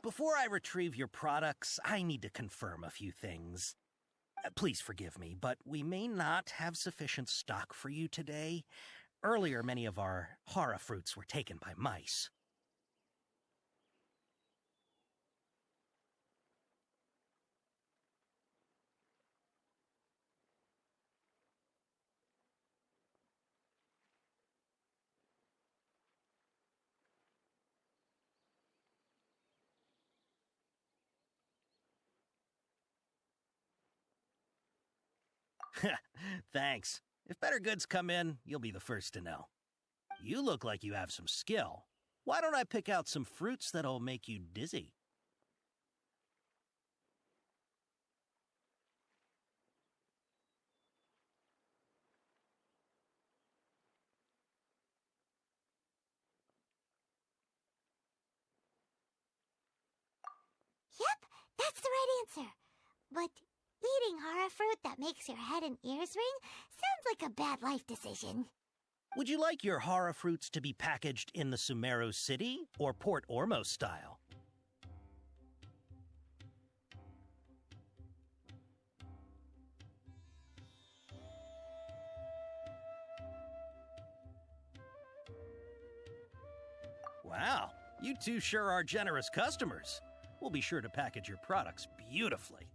Before I retrieve your products, I need to confirm a few things. Please forgive me, but we may not have sufficient stock for you today. Earlier, many of our hara fruits were taken by mice. Thanks. If better goods come in, you'll be the first to know. You look like you have some skill. Why don't I pick out some fruits that'll make you dizzy? Yep, that's the right answer. But eating hara fruit that makes your head and ears ring sounds like a bad life decision. Would you like your hara fruits to be packaged in the Sumeru City or Port Ormos style? Wow, you two sure are generous customers. We'll be sure to package your products beautifully.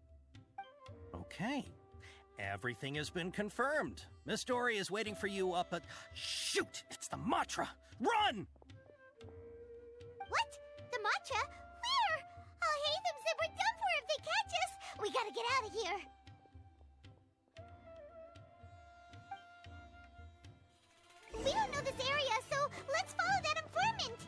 Okay, everything has been confirmed. Miss Dory is waiting for you up at... Shoot! It's the Matra! Run! What? The Matra? Where? Oh, Hatham said we're done for if they catch us. We gotta get out of here. We don't know this area, so let's follow that informant.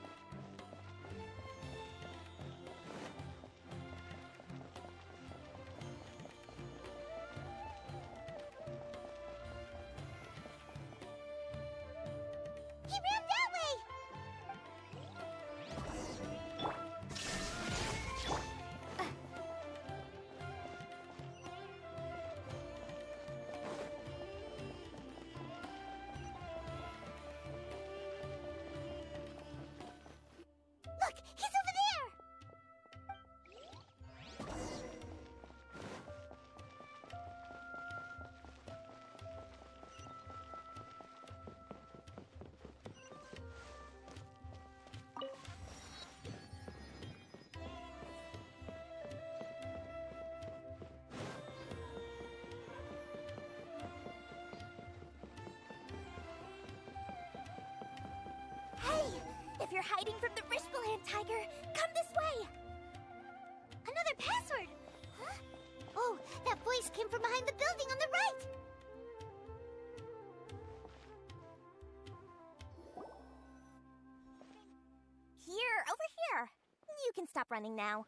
He ran that way! Look! He's over there! Hey! If you're hiding from the Rishbaland tiger, come this way! Another password! Huh? Oh, that voice came from behind the building on the right! Here, over here. You can stop running now.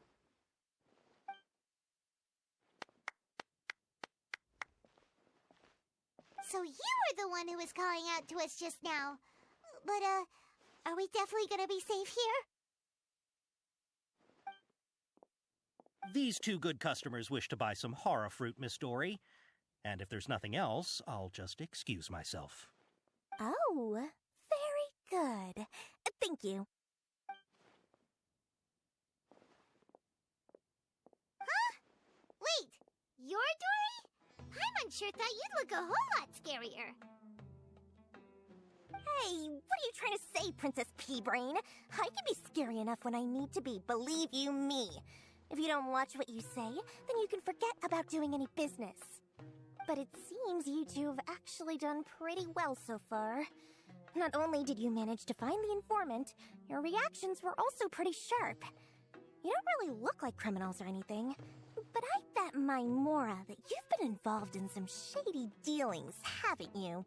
So you were the one who was calling out to us just now. But, are we definitely gonna be safe here? These two good customers wish to buy some hara fruit, Miss Dory. And if there's nothing else, I'll just excuse myself. Oh, very good. Thank you. Huh? Wait, you're Dory? I'm sure thought you'd look a whole lot scarier. Hey, what are you trying to say, Princess Pea-Brain? I can be scary enough when I need to be, believe you me. If you don't watch what you say, then you can forget about doing any business. But it seems you two have actually done pretty well so far. Not only did you manage to find the informant, your reactions were also pretty sharp. You don't really look like criminals or anything, but I bet my Mora that you've been involved in some shady dealings, haven't you?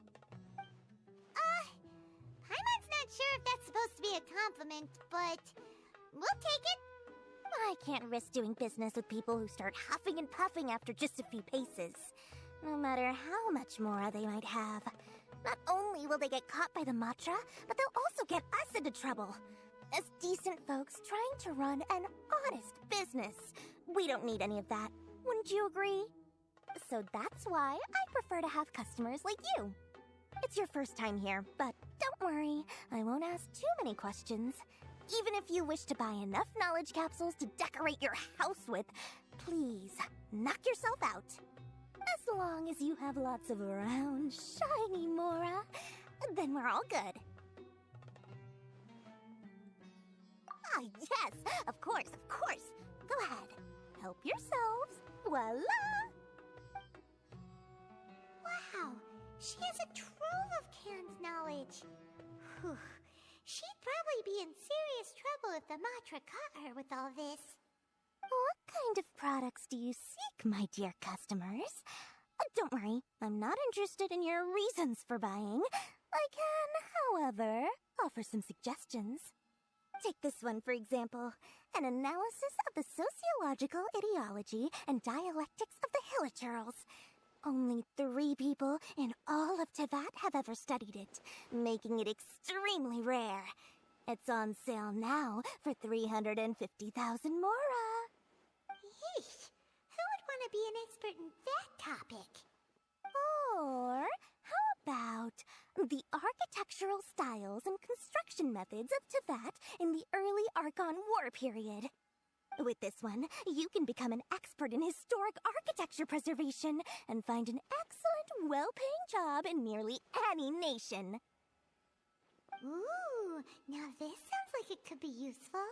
Paimon's not sure if that's supposed to be a compliment, but we'll take it. I can't risk doing business with people who start huffing and puffing after just a few paces, no matter how much Mora they might have. Not only will they get caught by the Matra, but they'll also get us into trouble. As decent folks trying to run an honest business, we don't need any of that. Wouldn't you agree? So that's why I prefer to have customers like you. It's your first time here, but don't worry, I won't ask too many questions. Even if you wish to buy enough knowledge capsules to decorate your house with, please knock yourself out. As long as you have lots of round, shiny Mora, then we're all good. Ah, yes, of course. Go ahead. Help yourselves. Voila! Wow, she has a trove of canned knowledge. Whew. She'd probably be in serious trouble if the Matra caught her with all this. What kind of products do you seek, my dear customers? Don't worry, I'm not interested in your reasons for buying. I can, however, offer some suggestions. Take this one, for example. An analysis of the sociological ideology and dialectics of the Hilichurls. Only 3 people in all of Teyvat have ever studied it, making it extremely rare. It's on sale now for 350,000 Mora. Yeesh, who would want to be an expert in that topic? Or how about the architectural styles and construction methods of Teyvat in the early Archon War period? With this one, you can become an expert in historic architecture preservation and find an excellent, well-paying job in nearly any nation. Ooh, now this sounds like it could be useful.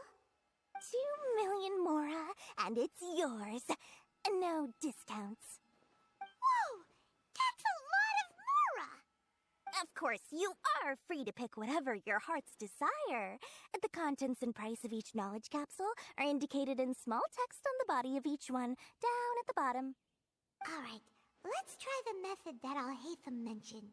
2 million Mora, and it's yours. No discounts. Whoa, that's a lot of Mora! Of course, you are free to pick whatever your heart's desire. The contents and price of each knowledge capsule are indicated in small text on the body of each one, down at the bottom. All right, let's try the method that Alhaitham mentioned.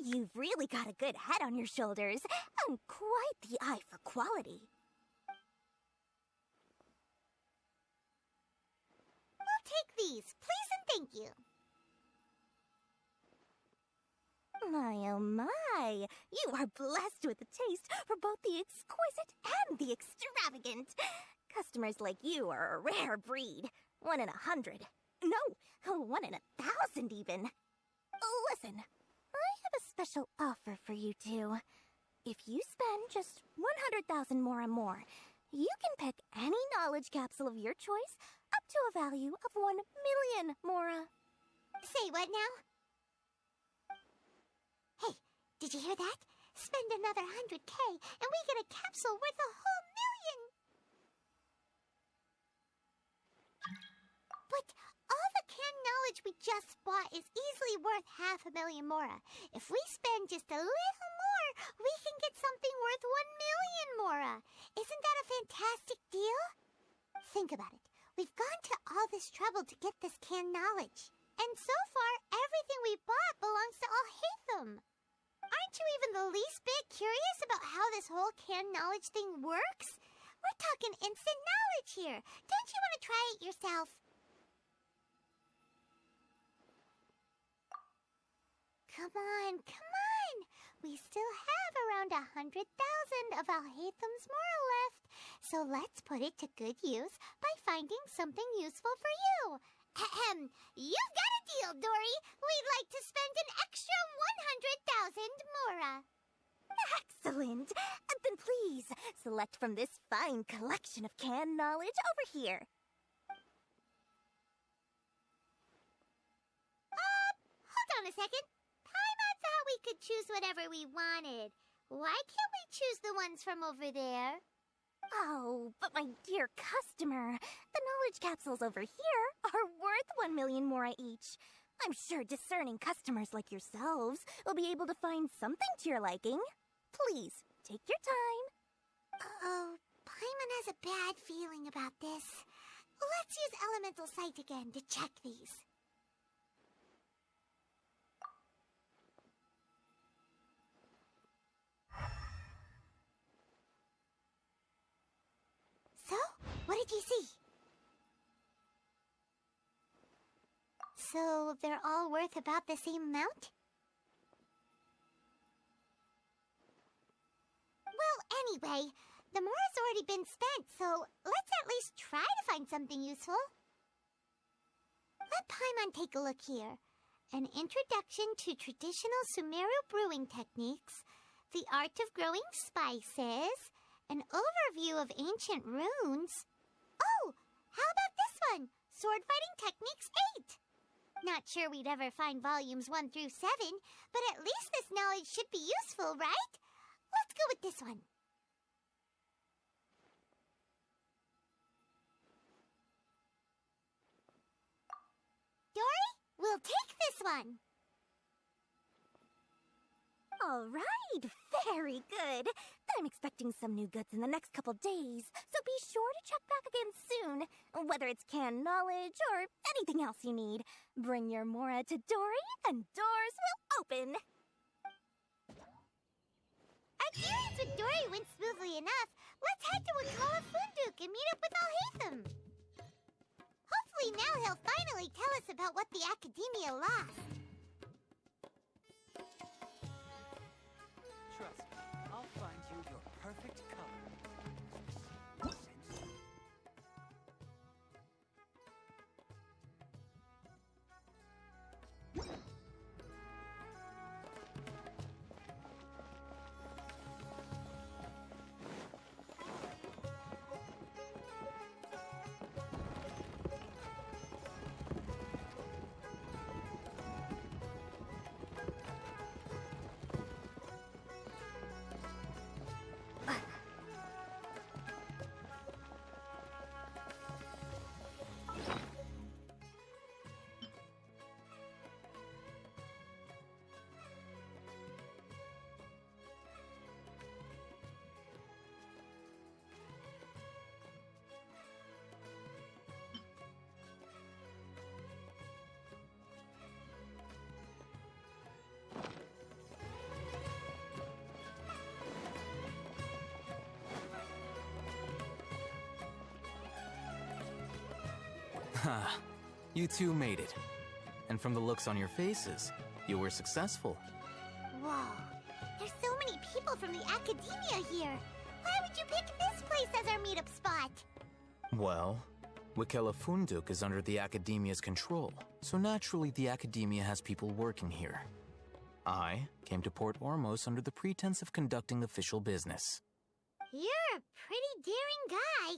You've really got a good head on your shoulders, and quite the eye for quality. We'll take these, please and thank you. My, oh my, you are blessed with a taste for both the exquisite and the extravagant. Customers like you are a rare breed. 1 in 100. No, 1 in 1,000 even. Listen, I have a special offer for you two. If you spend just 100,000 more, you can pick any knowledge capsule of your choice up to a value of 1 million Mora. Say what now? Hey, did you hear that? Spend another 100K and we get a capsule worth a whole million! But all the canned knowledge we just bought is easily worth 500,000 Mora. If we spend just a little more, we can get something worth 1 million Mora. Isn't that a fantastic deal? Think about it. We've gone to all this trouble to get this canned knowledge. And so far, everything we bought belongs to Alhaitham. Aren't you even the least bit curious about how this whole canned knowledge thing works? We're talking instant knowledge here. Don't you want to try it yourself? Come on. We still have around 100,000 of Alhaitham's Mora left. So let's put it to good use by finding something useful for you. Ahem. You've got a deal, Dory. We'd like to spend an extra 100,000 Mora. Excellent! Then please, select from this fine collection of canned knowledge over here. Hold on a second. Paimon thought we could choose whatever we wanted. Why can't we choose the ones from over there? Oh, but my dear customer, the knowledge capsules over here are worth 1 million Mora each. I'm sure discerning customers like yourselves will be able to find something to your liking. Please, take your time. Uh-oh, Paimon has a bad feeling about this. Let's use Elemental Sight again to check these. So, what So they're all worth about the same amount? Well, anyway, the Mora's already been spent, so let's at least try to find something useful. Let Paimon take a look here. An introduction to traditional Sumeru brewing techniques, the art of growing spices, an overview of ancient runes. Oh, how about this one? Sword Fighting Techniques 8. Not sure we'd ever find volumes 1 through 7, but at least this knowledge should be useful, right? Let's go with this one. Dory, we'll take this one. All right, very good. I'm expecting some new goods in the next couple days, so be sure to check back again soon. Whether it's canned knowledge or anything else you need, bring your Mora to Dory and doors will open. Our dealings with Dory went smoothly enough. Let's head to Wakala Funduk and meet up with Alhaitham. Hopefully now he'll finally tell us about what the Academia lost. Trust me, I'll find you your perfect color. Ha, you two made it. And from the looks on your faces, you were successful. Whoa, there's so many people from the Academia here. Why would you pick this place as our meetup spot? Well, Wakela Funduk is under the Academia's control, so naturally the Academia has people working here. I came to Port Ormos under the pretense of conducting official business. You're a pretty daring guy.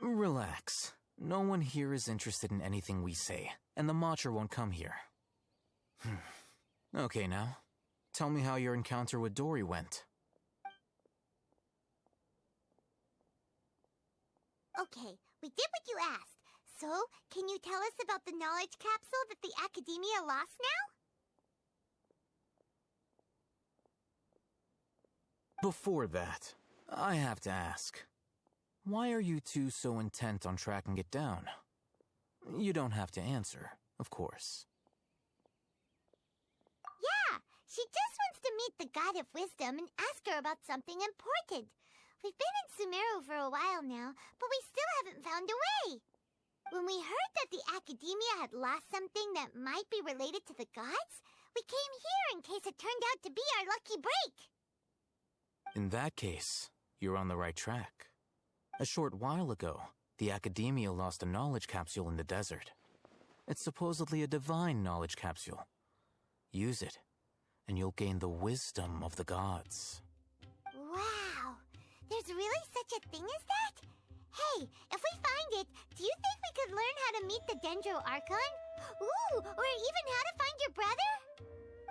Relax. No one here is interested in anything we say, and the Matcher won't come here. Okay now, tell me how your encounter with Dory went. Okay, we did what you asked. So, can you tell us about the knowledge capsule that the Academia lost now? Before that, I have to ask. Why are you two so intent on tracking it down? You don't have to answer, of course. Yeah, she just wants to meet the God of Wisdom and ask her about something important. We've been in Sumeru for a while now, but we still haven't found a way. When we heard that the Academia had lost something that might be related to the gods, we came here in case it turned out to be our lucky break. In that case, you're on the right track. A short while ago, the Academia lost a knowledge capsule in the desert. It's supposedly a divine knowledge capsule. Use it, and you'll gain the wisdom of the gods. Wow, there's really such a thing as that? Hey, if we find it, do you think we could learn how to meet the Dendro Archon? Ooh, or even how to find your brother?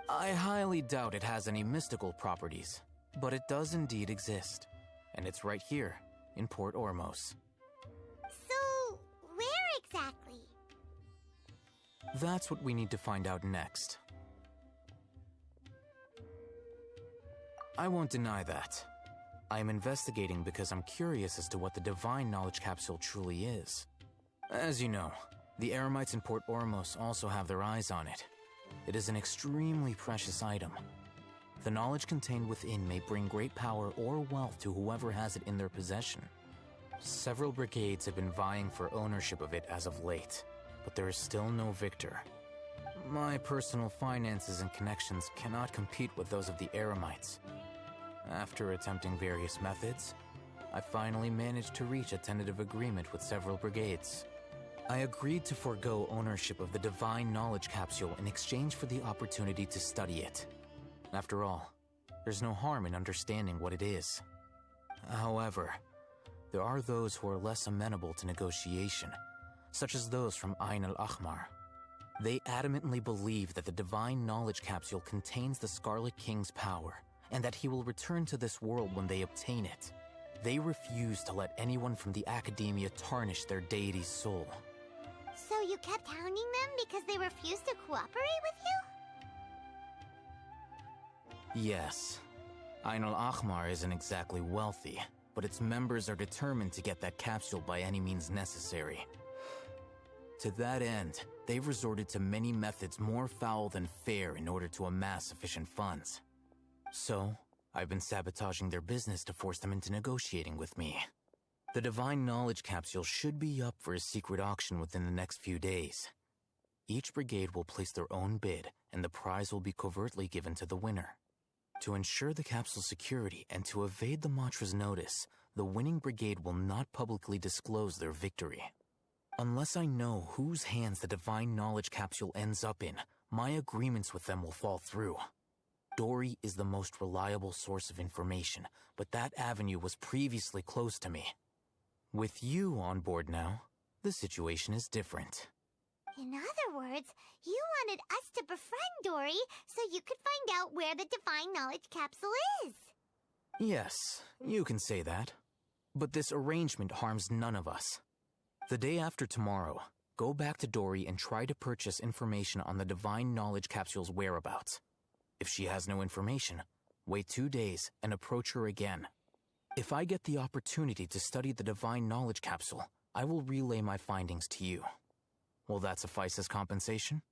I highly doubt it has any mystical properties, but it does indeed exist. And it's right here, in Port Ormos. So, where exactly? That's what we need to find out next. I won't deny that. I am investigating because I'm curious as to what the divine knowledge capsule truly is. As you know, the Eremites in Port Ormos also have their eyes on it. It is an extremely precious item. The knowledge contained within may bring great power or wealth to whoever has it in their possession. Several brigades have been vying for ownership of it as of late, but there is still no victor. My personal finances and connections cannot compete with those of the Eremites. After attempting various methods, I finally managed to reach a tentative agreement with several brigades. I agreed to forego ownership of the Divine Knowledge Capsule in exchange for the opportunity to study it. After all, there's no harm in understanding what it is. However, there are those who are less amenable to negotiation, such as those from Ain al-Ahmar. They adamantly believe that the Divine Knowledge Capsule contains the Scarlet King's power, and that he will return to this world when they obtain it. They refuse to let anyone from the Academia tarnish their deity's soul. So you kept hounding them because they refused to cooperate with you? Yes. Ain al-Ahmar isn't exactly wealthy, but its members are determined to get that capsule by any means necessary. To that end, they've resorted to many methods more foul than fair in order to amass sufficient funds. So, I've been sabotaging their business to force them into negotiating with me. The Divine Knowledge Capsule should be up for a secret auction within the next few days. Each brigade will place their own bid, and the prize will be covertly given to the winner. To ensure the capsule's security and to evade the Matra's notice, the winning brigade will not publicly disclose their victory. Unless I know whose hands the Divine Knowledge Capsule ends up in, my agreements with them will fall through. Dory is the most reliable source of information, but that avenue was previously closed to me. With you on board now, the situation is different. In other words, you wanted us to befriend Dory so you could find out where the Divine Knowledge Capsule is. Yes, you can say that. But this arrangement harms none of us. The day after tomorrow, go back to Dory and try to purchase information on the Divine Knowledge Capsule's whereabouts. If she has no information, wait 2 days and approach her again. If I get the opportunity to study the Divine Knowledge Capsule, I will relay my findings to you. Will that suffice as compensation?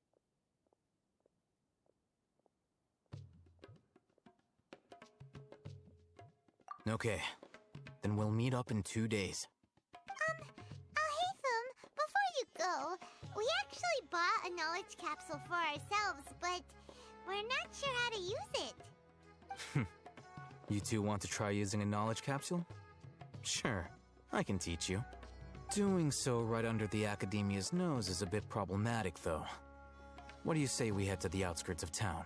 Okay, then we'll meet up in 2 days. Haytham, before you go, we actually bought a knowledge capsule for ourselves, but we're not sure how to use it. You two want to try using a knowledge capsule? Sure, I can teach you. Doing so right under the Academia's nose is a bit problematic, though. What do you say we head to the outskirts of town?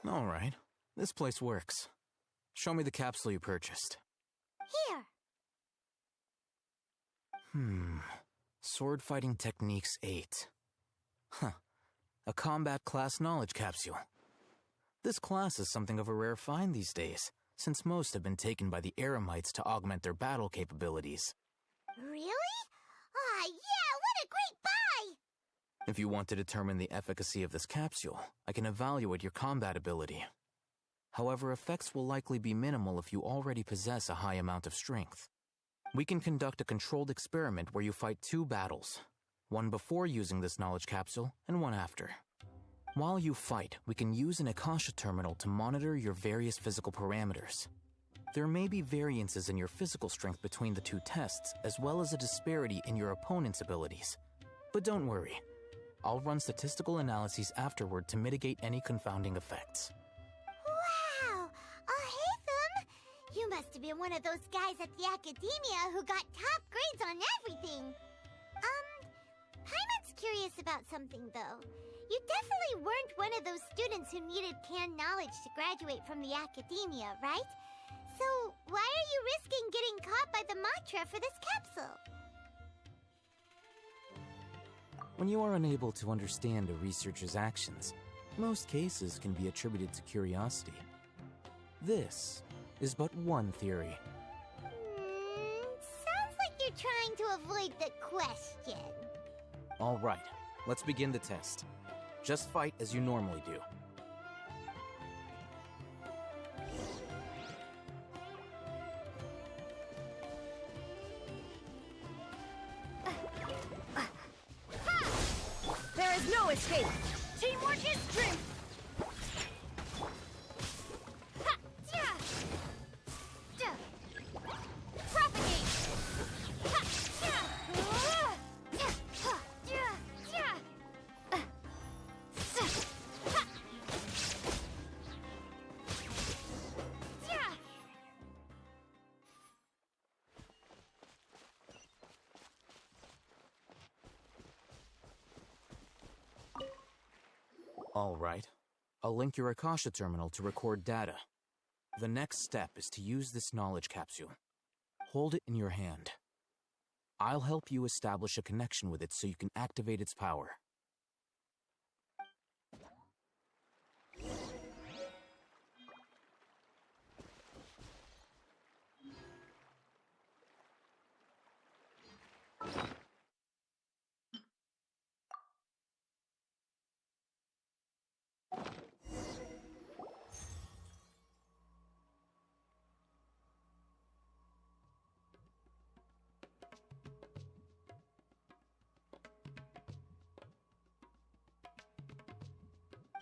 All right, this place works. Show me the capsule you purchased. Here. Sword Fighting Techniques 8. Huh. A combat class knowledge capsule. This class is something of a rare find these days, since most have been taken by the Eremites to augment their battle capabilities. Really? Ah, yeah, what a great buy! If you want to determine the efficacy of this capsule, I can evaluate your combat ability. However, effects will likely be minimal if you already possess a high amount of strength. We can conduct a controlled experiment where you fight 2 battles, one before using this knowledge capsule and one after. While you fight, we can use an Akasha terminal to monitor your various physical parameters. There may be variances in your physical strength between the 2 tests, as well as a disparity in your opponent's abilities. But don't worry, I'll run statistical analyses afterward to mitigate any confounding effects. Wow! Haytham! You must have been one of those guys at the academia who got top grades on everything. Paimon's curious about something, though. You definitely weren't one of those students who needed canned knowledge to graduate from the academia, right? So, why are you risking getting caught by the mantra for this capsule? When you are unable to understand a researcher's actions, most cases can be attributed to curiosity. This is but one theory. Sounds like you're trying to avoid the question. All right, let's begin the test. Just fight as you normally do. There is no escape! Teamwork is strength! Propagate! All right. I'll link your Akasha terminal to record data. The next step is to use this knowledge capsule. Hold it in your hand. I'll help you establish a connection with it so you can activate its power.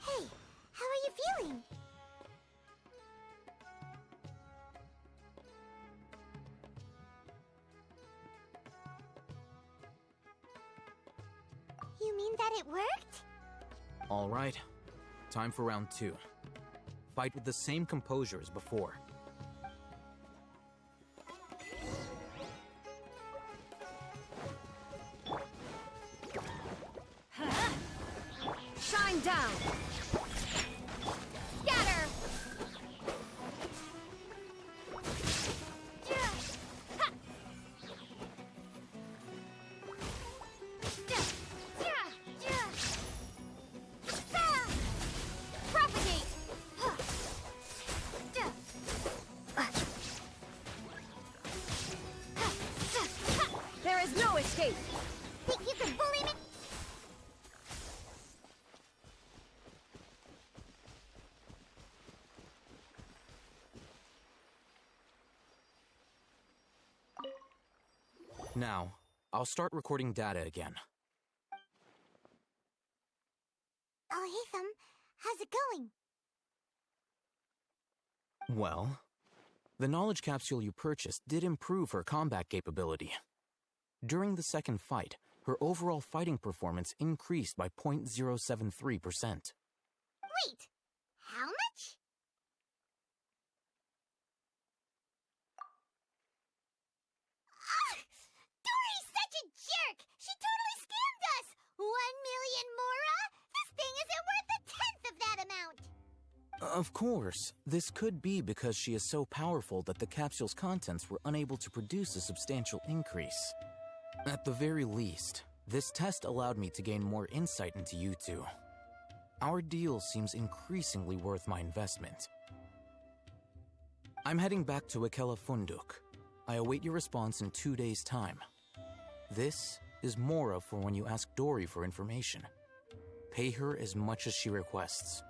Hey, how are you feeling? You mean that it worked? All right. Time for round 2. Fight with the same composure as before. Shine down! Scatter! Propagate! There is no escape! Think you can bully me? Now, I'll start recording data again. Haytham, how's it going? Well, the knowledge capsule you purchased did improve her combat capability. During the second fight, her overall fighting performance increased by 0.073%. Wait, how much? Dory's such a jerk! She totally scammed us! 1 million mora? This thing isn't worth a tenth of that amount! Of course, this could be because she is so powerful that the capsule's contents were unable to produce a substantial increase. At the very least, this test allowed me to gain more insight into you two. Our deal seems increasingly worth my investment. I'm heading back to Ikela Funduk. I await your response in 2 days' time. This is Mora for when you ask Dory for information. pay her as much as she requests.